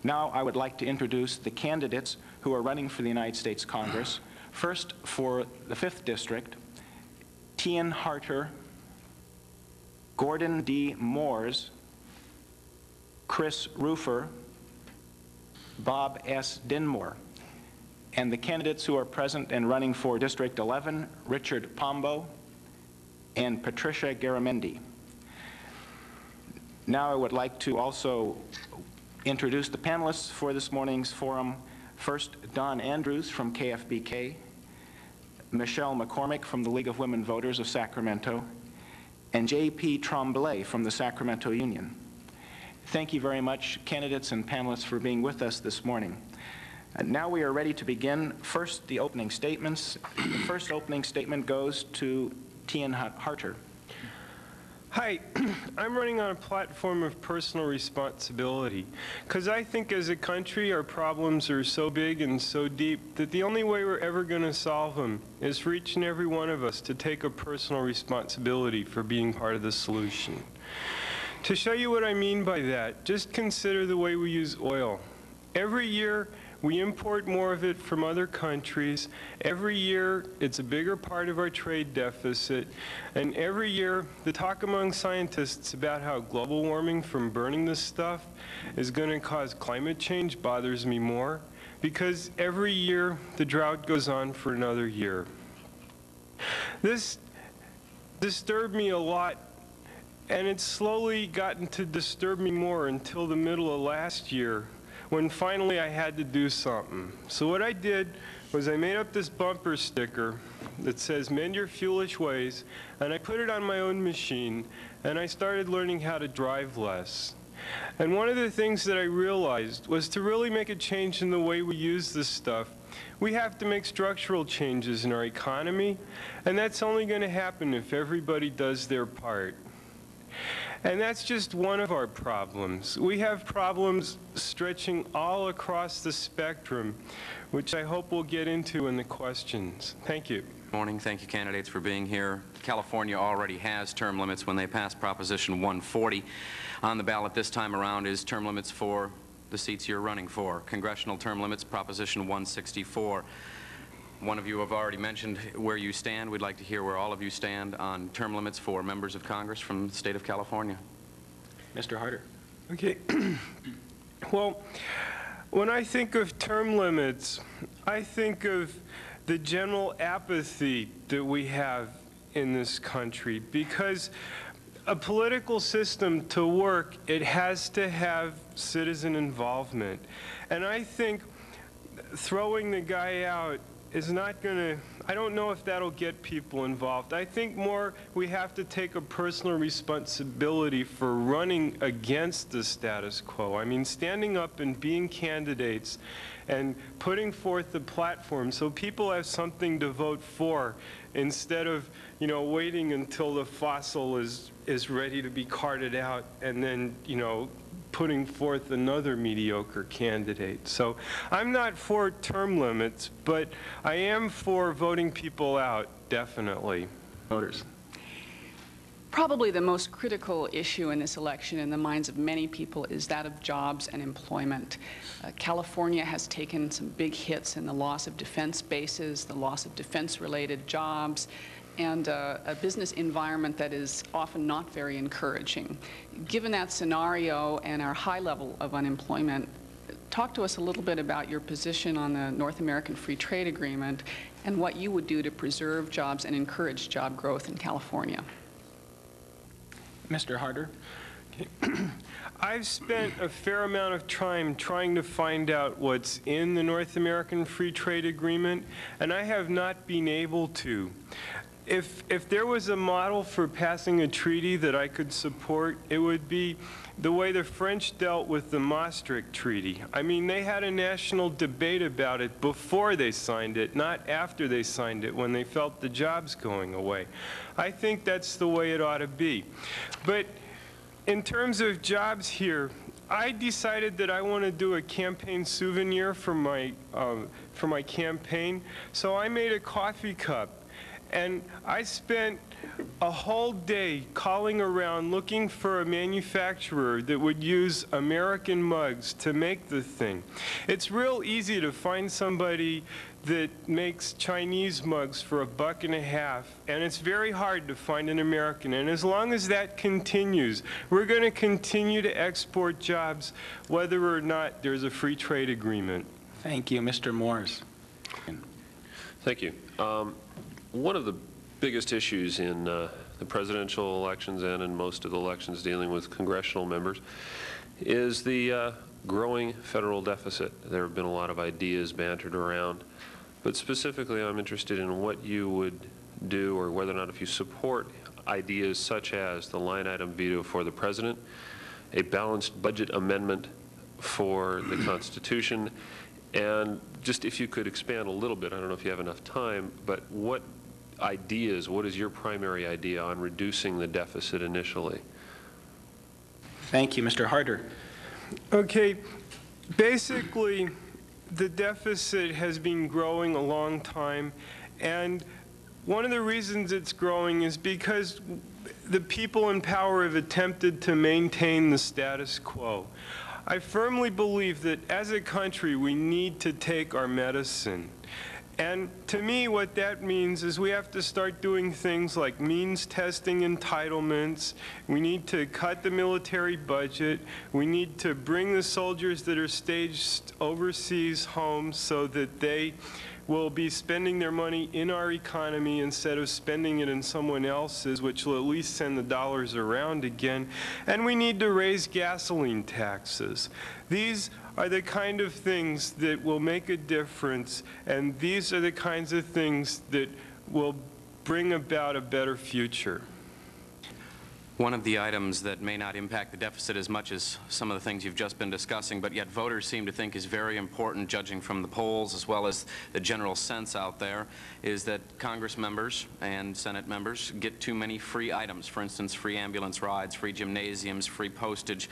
Now I would like to introduce the candidates who are running for the United States Congress. First, for the 5th District, Tian Harter, Gordon D. Moores, Chris Rufer, Bob S. Dinmore. And the candidates who are present and running for District 11, Richard Pombo and Patricia Garamendi. Now I would like to also introduce the panelists for this morning's forum. First, Don Andrews from KFBK, Michelle McCormick from the League of Women Voters of Sacramento, and J.P. Tremblay from the Sacramento Union. Thank you very much, candidates and panelists, for being with us this morning. Now we are ready to begin. First, the opening statements. The first opening statement goes to Tian Harter. Hi, I'm running on a platform of personal responsibility because I think as a country our problems are so big and so deep that the only way we're ever going to solve them is for each and every one of us to take a personal responsibility for being part of the solution. To show you what I mean by that, just consider the way we use oil. Every year we import more of it from other countries. Every year, it's a bigger part of our trade deficit. And every year, the talk among scientists about how global warming from burning this stuff is going to cause climate change bothers me more, because every year, the drought goes on for another year. This disturbed me a lot, and it's slowly gotten to disturb me more until the middle of last year, when finally I had to do something. So what I did was I made up this bumper sticker that says, "Mend your foolish ways," and I put it on my own machine, and I started learning how to drive less. And one of the things that I realized was to really make a change in the way we use this stuff, we have to make structural changes in our economy, and that's only going to happen if everybody does their part. And that's just one of our problems. We have problems stretching all across the spectrum, which I hope we'll get into in the questions. Thank you. Good morning. Thank you, candidates, for being here. California already has term limits when they passed Proposition 140. On the ballot this time around is term limits for the seats you're running for. Congressional term limits, Proposition 164. One of you have already mentioned where you stand. We'd like to hear where all of you stand on term limits for members of Congress from the state of California. Mr. Harter. Okay. Well, when I think of term limits, I think of the general apathy that we have in this country, because a political system to work, it has to have citizen involvement. And I think throwing the guy out is not going to, I don't know if that'll get people involved. I think more we have to take a personal responsibility for running against the status quo. I mean, standing up and being candidates and putting forth the platform so people have something to vote for, instead of, you know, waiting until the fossil is ready to be carted out and then, you know, putting forth another mediocre candidate. So I'm not for term limits, but I am for voting people out, definitely. Voters. Probably the most critical issue in this election in the minds of many people is that of jobs and employment. California has taken some big hits in the loss of defense bases, the loss of defense-related jobs, and a business environment that is often not very encouraging. Given that scenario and our high level of unemployment, talk to us a little bit about your position on the North American Free Trade Agreement and what you would do to preserve jobs and encourage job growth in California. Mr. Harter. I've spent a fair amount of time trying to find out what's in the North American Free Trade Agreement, and I have not been able to. If there was a model for passing a treaty that I could support, it would be the way the French dealt with the Maastricht Treaty. I mean, they had a national debate about it before they signed it, not after they signed it, when they felt the jobs going away. I think that's the way it ought to be. But in terms of jobs here, I decided that I want to do a campaign souvenir for my campaign, so I made a coffee cup. And I spent a whole day calling around looking for a manufacturer that would use American mugs to make the thing. It's real easy to find somebody that makes Chinese mugs for $1.50, and it's very hard to find an American. And as long as that continues, we're going to continue to export jobs whether or not there's a free trade agreement. Thank you. Mr. Moores. Thank you. One of the biggest issues in the presidential elections and in most of the elections dealing with congressional members is the growing federal deficit. There have been a lot of ideas bantered around, but specifically I'm interested in what you would do, or whether or not if you support ideas such as the line item veto for the president, a balanced budget amendment for the Constitution, and just if you could expand a little bit, I don't know if you have enough time, but what is your primary idea on reducing the deficit initially? Thank you. Mr. Harter. Okay, basically, the deficit has been growing a long time, and one of the reasons it's growing is because the people in power have attempted to maintain the status quo. I firmly believe that as a country, we need to take our medicine. And to me, what that means is we have to start doing things like means testing entitlements. We need to cut the military budget. We need to bring the soldiers that are staged overseas home so that they will be spending their money in our economy instead of spending it in someone else's, which will at least send the dollars around again. And we need to raise gasoline taxes. These are the kind of things that will make a difference, and these are the kinds of things that will bring about a better future. One of the items that may not impact the deficit as much as some of the things you've just been discussing, but yet voters seem to think is very important, judging from the polls as well as the general sense out there, is that Congress members and Senate members get too many free items. For instance, free ambulance rides, free gymnasiums, free postage.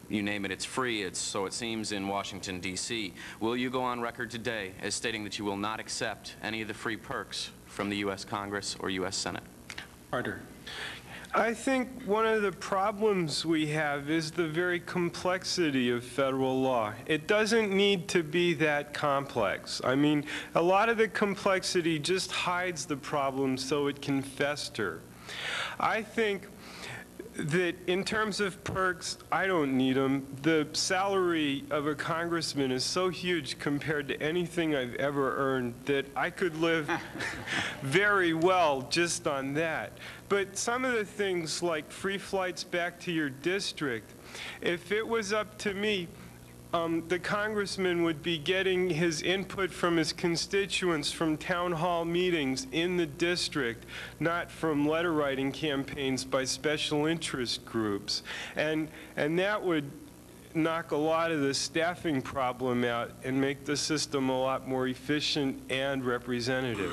You name it, it's free. So it seems in Washington, D.C. Will you go on record today as stating that you will not accept any of the free perks from the U.S. Congress or U.S. Senate? Harter. I think one of the problems we have is the very complexity of federal law. It doesn't need to be that complex. I mean, a lot of the complexity just hides the problem so it can fester. I think that in terms of perks, I don't need them. The salary of a congressman is so huge compared to anything I've ever earned that I could live very well just on that. But some of the things like free flights back to your district, if it was up to me, the congressman would be getting his input from his constituents from town hall meetings in the district, not from letter writing campaigns by special interest groups. And that would knock a lot of the staffing problem out and make the system a lot more efficient and representative.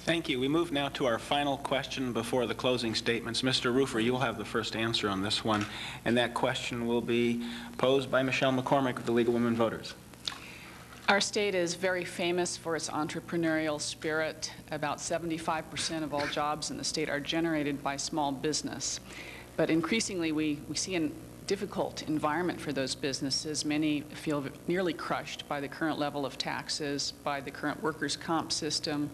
Thank you. We move now to our final question before the closing statements. Mr. Rufer, you'll have the first answer on this one, and that question will be posed by Michelle McCormick of the League of Women Voters. Our state is very famous for its entrepreneurial spirit. About 75% of all jobs in the state are generated by small business. But increasingly, we see a difficult environment for those businesses. Many feel nearly crushed by the current level of taxes, by the current workers' comp system,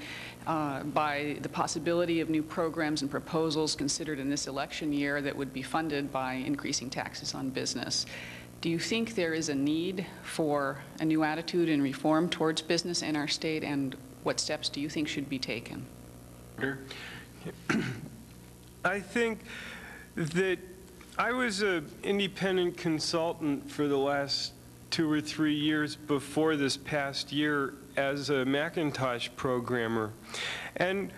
by the possibility of new programs and proposals considered in this election year that would be funded by increasing taxes on business. Do you think there is a need for a new attitude and reform towards business in our state, and what steps do you think should be taken? I think that I was an independent consultant for the last 2 or 3 years before this past year as a Macintosh programmer. And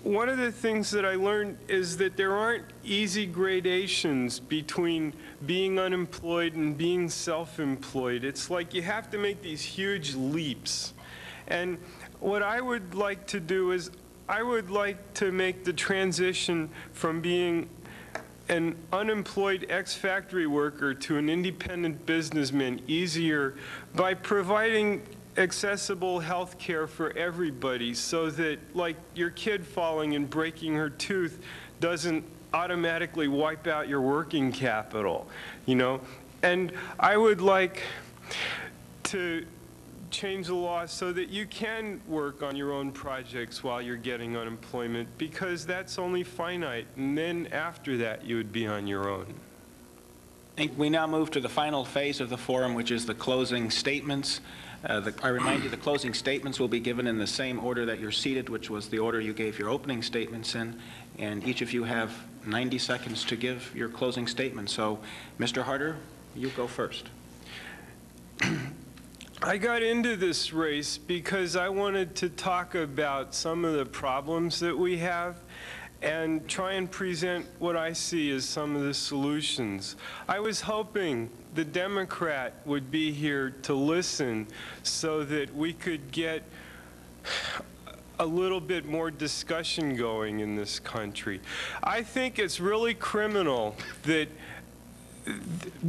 one of the things that I learned is that there aren't easy gradations between being unemployed and being self-employed. It's like you have to make these huge leaps. And what I would like to do is I would like to make the transition from being an unemployed ex-factory worker to an independent businessman easier by providing accessible health care for everybody so that, like, your kid falling and breaking her tooth doesn't automatically wipe out your working capital, you know? And I would like to change the law so that you can work on your own projects while you're getting unemployment, because that's only finite, and then after that you would be on your own. I think we now move to the final phase of the forum, which is the closing statements. I remind you the closing statements will be given in the same order that you're seated, which was the order you gave your opening statements in, and each of you have 90 seconds to give your closing statement. So, Mr. Harter, you go first. I got into this race because I wanted to talk about some of the problems that we have and try and present what I see as some of the solutions. I was hoping the Democrat would be here to listen so that we could get a little bit more discussion going in this country. I think it's really criminal that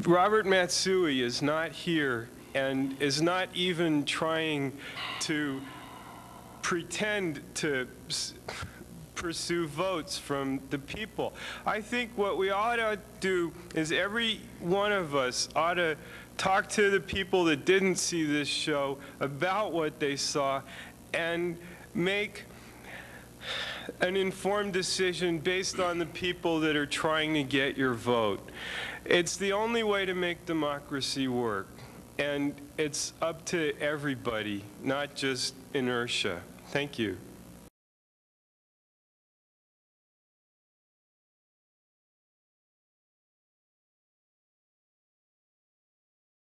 Robert Matsui is not here and is not even trying to pretend to pursue votes from the people. I think what we ought to do is every one of us ought to talk to the people that didn't see this show about what they saw and make an informed decision based on the people that are trying to get your vote. It's the only way to make democracy work, and it's up to everybody, not just inertia. Thank you.